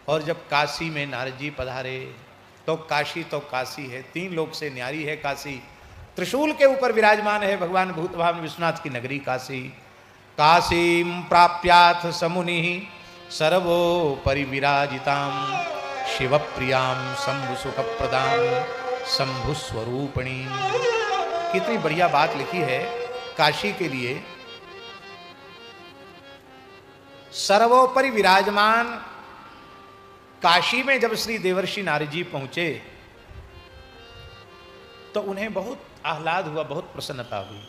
और जब काशी में नारद जी पधारे तो काशी है, 3 लोक से न्यारी है काशी। त्रिशूल के ऊपर विराजमान है भगवान भूतभावन विश्वनाथ की नगरी काशी। काशीं प्राप्याथ समुनि सर्वोपरि विराजिताम शिव प्रियाम शंभु सुख प्रदाम शंभु स्वरूपिणी। कितनी बढ़िया बात लिखी है काशी के लिए। सर्वोपरि विराजमान। काशी में जब श्री देवर्षि नारद जी पहुंचे तो उन्हें बहुत आह्लाद हुआ, बहुत प्रसन्नता हुई।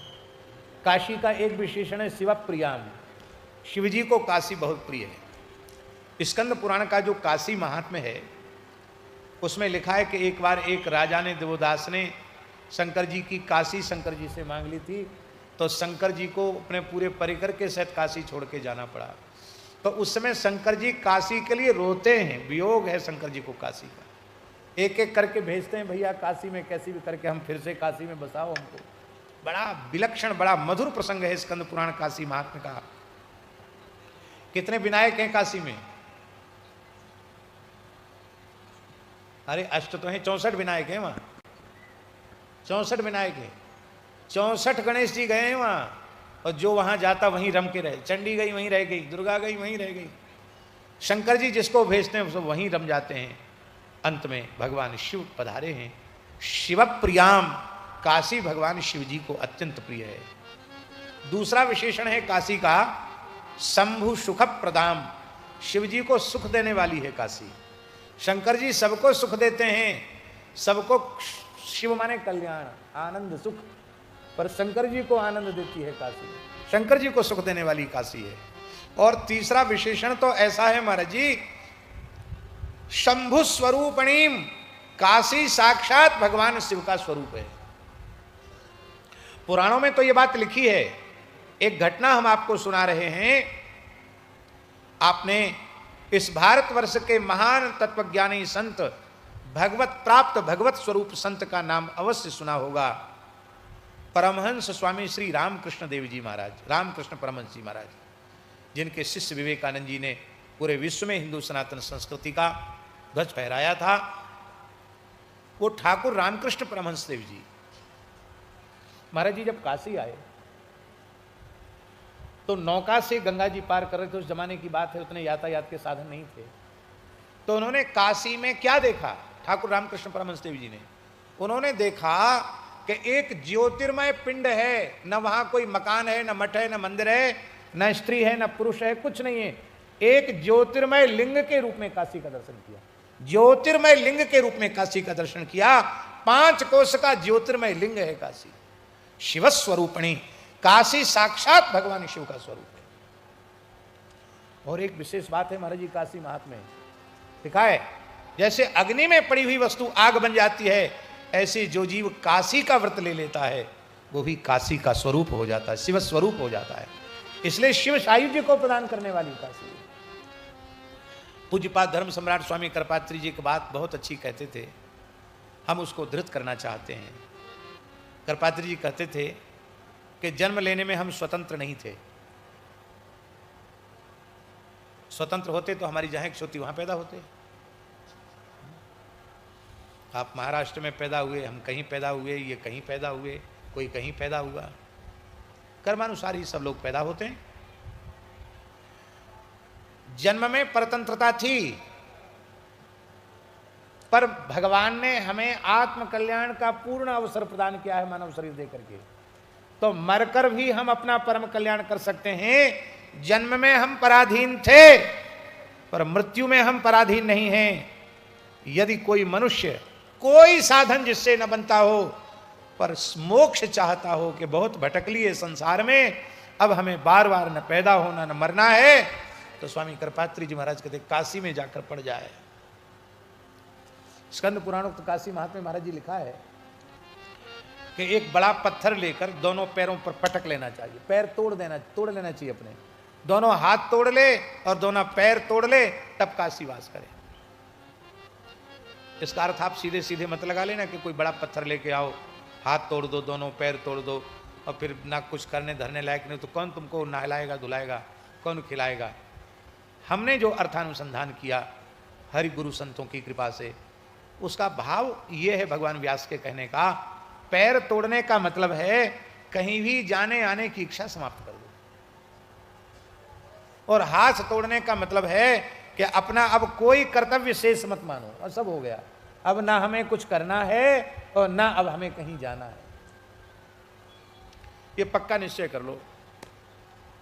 काशी का एक विशेषण है शिव प्रियाम, शिव जी को काशी बहुत प्रिय है। स्कंद पुराण का जो काशी महात्म्य है उसमें लिखा है कि एक बार एक राजा ने, देवदास ने शंकर जी की काशी शंकर जी से मांग ली थी, तो शंकर जी को अपने पूरे परिकर के साथ काशी छोड़ के जाना पड़ा। तो उस समय शंकर जी काशी के लिए रोते हैं, वियोग है शंकर जी को काशी का। एक एक करके भेजते हैं, भैया काशी में कैसी भी करके हम फिर से काशी में बसाओ हमको। बड़ा विलक्षण, बड़ा मधुर प्रसंग है स्कंद पुराण काशी महात्म्य का। कितने विनायक हैं काशी में? अरे अष्ट तो हैं, 64 विनायक हैं वहां, 64 विनायक हैं। 64 गणेश जी गए हैं वहां, और जो वहां जाता वहीं रम के रहे। चंडी गई वहीं रह गई, दुर्गा गई वहीं रह गई। शंकर जी जिसको भेजते हैं सब वहीं रम जाते हैं। अंत में भगवान शिव पधारे हैं। शिव प्रियाम, काशी भगवान शिव जी को अत्यंत प्रिय है। दूसरा विशेषण है काशी का शंभु सुख प्रदाम, शिव जी को सुख देने वाली है काशी। शंकर जी सबको सुख देते हैं, सबको, शिव माने कल्याण, आनंद, सुख, पर शंकर जी को आनंद देती है काशी, शंकर जी को सुख देने वाली काशी है। और तीसरा विशेषण तो ऐसा है महाराज जी, शंभु स्वरूपणीम, काशी साक्षात भगवान शिव का स्वरूप है। पुराणों में तो यह बात लिखी है। एक घटना हम आपको सुना रहे हैं। आपने इस भारतवर्ष के महान तत्वज्ञानी संत, भगवत प्राप्त भगवत स्वरूप संत का नाम अवश्य सुना होगा, परमहंस स्वामी श्री रामकृष्ण देव जी महाराज, रामकृष्ण परमहंस जी महाराज, जिनके शिष्य विवेकानंद जी ने पूरे विश्व में हिंदू सनातन संस्कृति का ध्वज फहराया था। वो ठाकुर रामकृष्ण परमहंस देव जी महाराज जी जब काशी आए तो नौका से गंगा जी पार कर रहे थे। उस जमाने की बात है, उतने यातायात के साधन नहीं थे। तो उन्होंने काशी में क्या देखा, ठाकुर रामकृष्ण परमहंस देव जी ने, उन्होंने देखा कि एक ज्योतिर्मय पिंड है, न वहां कोई मकान है, न मठ है, न मंदिर है, न स्त्री है, न पुरुष है, कुछ नहीं है। एक ज्योतिर्मय लिंग के रूप में काशी का दर्शन किया, ज्योतिर्मय लिंग के रूप में काशी का दर्शन किया। 5 कोश का ज्योतिर्मय लिंग है काशी। शिव स्वरूपणी, काशी साक्षात भगवान शिव का स्वरूप है। और एक विशेष बात है महाराज जी काशी महात्म्य में लिखा है, जैसे अग्नि में पड़ी हुई वस्तु आग बन जाती है, ऐसे जो जीव काशी का व्रत ले लेता है वो भी काशी का स्वरूप हो जाता है, शिव स्वरूप हो जाता है। इसलिए शिव सायुज्य को प्रदान करने वाली काशी। पूज्यपाद धर्म सम्राट स्वामी कृपात्री जी की बात बहुत अच्छी कहते थे, हम उसको धृत करना चाहते हैं। कृपात्री जी कहते थे कि जन्म लेने में हम स्वतंत्र नहीं थे। स्वतंत्र होते तो हमारी जहां इच्छा होती वहां पैदा होते। आप महाराष्ट्र में पैदा हुए, हम कहीं पैदा हुए, ये कहीं पैदा हुए, कोई कहीं पैदा हुआ, कर्मानुसार ही सब लोग पैदा होते हैं। जन्म में परतंत्रता थी, पर भगवान ने हमें आत्म कल्याण का पूर्ण अवसर प्रदान किया है मानव शरीर देकर के। तो मरकर भी हम अपना परम कल्याण कर सकते हैं। जन्म में हम पराधीन थे, पर मृत्यु में हम पराधीन नहीं हैं। यदि कोई मनुष्य कोई साधन जिससे न बनता हो, पर मोक्ष चाहता हो कि बहुत भटक लिए संसार में, अब हमें बार बार न पैदा होना न मरना है, तो स्वामी कृपात्री जी महाराज कहते काशी में जाकर पड़ जाए। स्कंद पुराणोक्त काशी महात्म्य महाराज जी लिखा है कि एक बड़ा पत्थर लेकर दोनों पैरों पर पटक लेना चाहिए, पैर तोड़ लेना चाहिए अपने, दोनों हाथ तोड़ ले और दोनों पैर तोड़ ले, तब काशी वास करे। इसका अर्थ आप सीधे सीधे मत लगा लेना कि कोई बड़ा पत्थर लेके आओ, हाथ तोड़ दो, दोनों पैर तोड़ दो, और फिर ना कुछ करने धरने लायक नहीं, तो कौन तुमको नहलाएगा धुलाएगा, कौन खिलाएगा। हमने जो अर्थानुसंधान किया, हरि गुरु संतों की कृपा से। उसका भाव ये है भगवान व्यास के कहने का, पैर तोड़ने का मतलब है कहीं भी जाने आने की इच्छा समाप्त कर दो, और हाथ तोड़ने का मतलब है कि अपना अब कोई कर्तव्य शेष मत मानो, और सब हो गया, अब ना हमें कुछ करना है और ना अब हमें कहीं जाना है। ये पक्का निश्चय कर लो,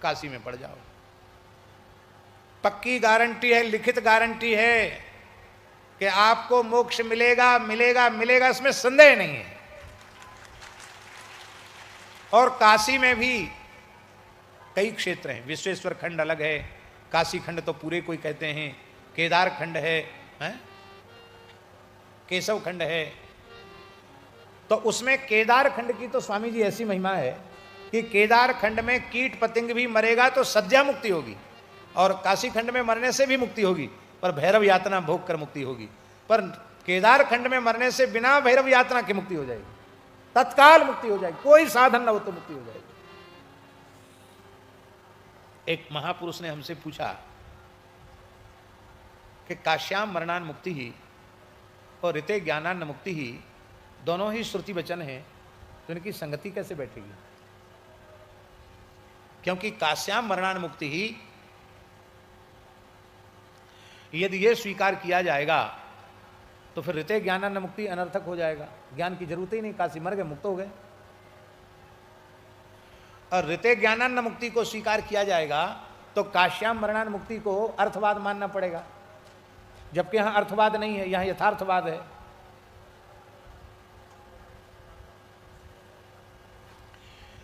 काशी में पड़ जाओ। पक्की गारंटी है, लिखित गारंटी है कि आपको मोक्ष मिलेगा मिलेगा मिलेगा, इसमें संदेह नहीं है। और काशी में भी कई क्षेत्र हैं, विश्वेश्वर खंड अलग है, काशी खंड तो पूरे कोई कहते हैं, केदार खंड है, केशव खंड है। तो उसमें केदार खंड की तो स्वामी जी ऐसी महिमा है कि केदार खंड में कीट पतंग भी मरेगा तो सद्या मुक्ति होगी, और काशी खंड में मरने से भी मुक्ति होगी, पर भैरव यातना भोग कर मुक्ति होगी। पर केदार खंड में मरने से बिना भैरव यातना की मुक्ति हो जाएगी, तत्काल मुक्ति हो जाएगी, कोई साधन न हो तो मुक्ति हो जाएगी। एक महापुरुष ने हमसे पूछा कि काश्याम मरणान मुक्ति ही और ऋते ज्ञानान मुक्ति ही दोनों ही श्रुति वचन हैं, तो इनकी संगति कैसे बैठेगी? क्योंकि काश्याम मरणान मुक्ति ही यदि ये स्वीकार किया जाएगा तो फिर ऋते ज्ञानान मुक्ति अनर्थक हो जाएगा, ज्ञान की जरूरत ही नहीं, काशी मर गए, मुक्त हो गए। और ऋते ज्ञानान मुक्ति को स्वीकार किया जाएगा तो काश्याम मरणान मुक्ति को अर्थवाद मानना पड़ेगा, जबकि यहां अर्थवाद नहीं है, यहां यथार्थवाद है।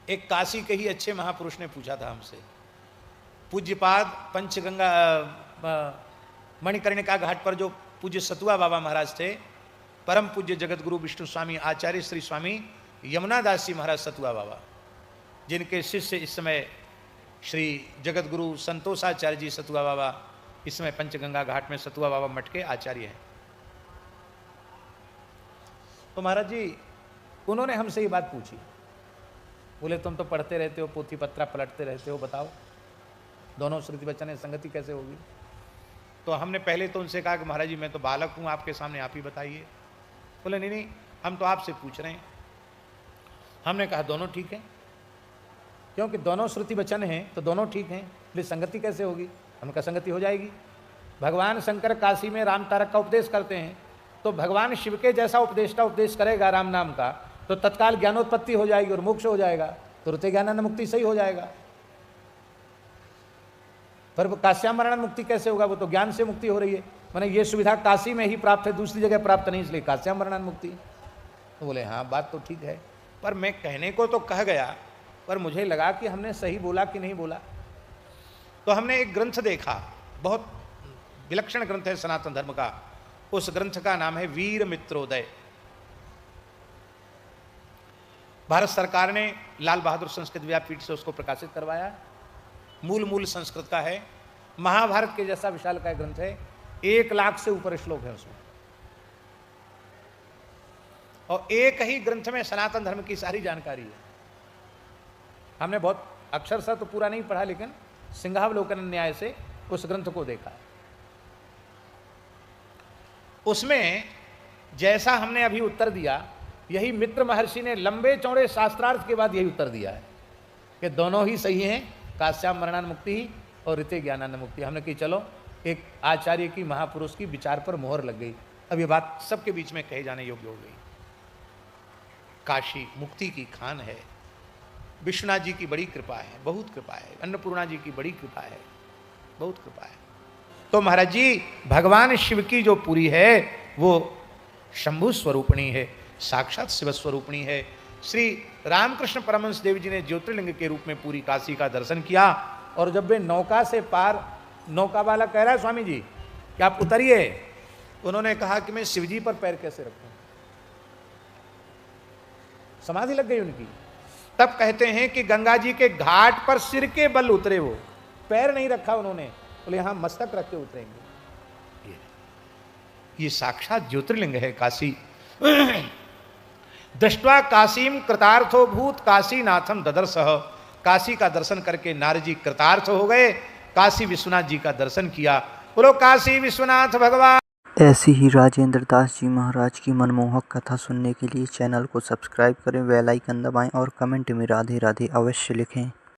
एक काशी के ही अच्छे महापुरुष ने पूछा था हमसे, पूज्यपाद पंचगंगा मणिकर्णिका घाट पर जो पूज्य सतुआ बाबा महाराज थे, परम पूज्य जगत गुरु विष्णु स्वामी आचार्य श्री स्वामी यमुना दास जी महाराज सतुआ बाबा, जिनके शिष्य इस समय श्री जगत गुरु संतोषाचार्य जी सतुआ बाबा इस समय पंचगंगा घाट में सतुआ बाबा मठ के आचार्य हैं। तो महाराज जी उन्होंने हमसे ये बात पूछी, बोले तुम तो पढ़ते रहते हो, पोथी पत्रा पलटते रहते हो, बताओ दोनों श्रुति वचन संगति कैसे होगी? तो हमने पहले तो उनसे कहा कि महाराज जी मैं तो बालक हूं, आपके सामने आप ही बताइए। बोले नहीं नहीं, हम तो आपसे पूछ रहे हैं। हमने कहा दोनों ठीक है, क्योंकि दोनों श्रुति वचन हैं तो दोनों ठीक हैं, इसलिए संगति कैसे होगी? हमने कहा संगति हो जाएगी। भगवान शंकर काशी में राम तारक का उपदेश करते हैं, तो भगवान शिव के जैसा उपदेश करेगा राम नाम का, तो तत्काल ज्ञानोत्पत्ति हो जाएगी और मोक्ष हो जाएगा, तो ऋते ज्ञानान मुक्ति सही हो जाएगा। पर काश्याम मरणान मुक्ति कैसे होगा? वो तो ज्ञान से मुक्ति हो रही है, माने ये सुविधा काशी में ही प्राप्त है, दूसरी जगह प्राप्त नहीं, इसलिए काश्याम मरणान मुक्ति। तो बोले हाँ बात तो ठीक है, पर मैं कहने को तो कह गया, पर मुझे लगा कि हमने सही बोला कि नहीं बोला। तो हमने एक ग्रंथ देखा, बहुत विलक्षण ग्रंथ है सनातन धर्म का, उस ग्रंथ का नाम है वीर मित्रोदय। भारत सरकार ने लाल बहादुर संस्कृत विद्यापीठ से उसको प्रकाशित करवाया, मूल संस्कृत का है, महाभारत के जैसा विशाल का ग्रंथ है, 1 लाख से ऊपर श्लोक है उसमें, और एक ही ग्रंथ में सनातन धर्म की सारी जानकारी है। हमने बहुत अक्षर सा तो पूरा नहीं पढ़ा, लेकिन सिंहावलोकन न्याय से उस ग्रंथ को देखा। उसमें जैसा हमने अभी उत्तर दिया, यही मित्र महर्षि ने लंबे चौड़े शास्त्रार्थ के बाद यही उत्तर दिया है कि दोनों ही सही हैं, काश्याम मरणान मुक्ति ही और ऋते ज्ञानान मुक्ति। हमने कही चलो एक आचार्य की, महापुरुष की विचार पर मोहर लग गई, अब ये बात सबके बीच में कहे जाने योग्य हो गई। काशी मुक्ति की खान है, विश्वनाथ जी की बड़ी कृपा है, बहुत कृपा है, अन्नपूर्णा जी की बड़ी कृपा है, बहुत कृपा है। तो महाराज जी भगवान शिव की जो पुरी है वो शंभु स्वरूपणी है, साक्षात शिव स्वरूपणी है। श्री रामकृष्ण परमहंस देव जी ने ज्योतिर्लिंग के रूप में पूरी काशी का दर्शन किया, और जब वे नौका से पार, नौका वाला कह रहा है स्वामी जी कि आप उतरिए, उन्होंने कहा कि मैं शिवजी पर पैर कैसे रखूं, समाधि लग गई उनकी। तब कहते हैं कि गंगा जी के घाट पर सिर के बल उतरे, वो पैर नहीं रखा उन्होंने, बोले यहां मस्तक रख के उतरेंगे। ये साक्षात ज्योतिर्लिंग है काशी। दृष्ट्वा काशीम कृतार्थो भूत काशी नाथम ददर्शः। काशी का दर्शन करके नारद जी कृतार्थ हो गए, काशी विश्वनाथ जी का दर्शन किया। बोलो काशी विश्वनाथ भगवान। ऐसी ही राजेंद्र दास जी महाराज की मनमोहक कथा सुनने के लिए चैनल को सब्सक्राइब करें, बेल आइकन दबाएं और कमेंट में राधे राधे अवश्य लिखें।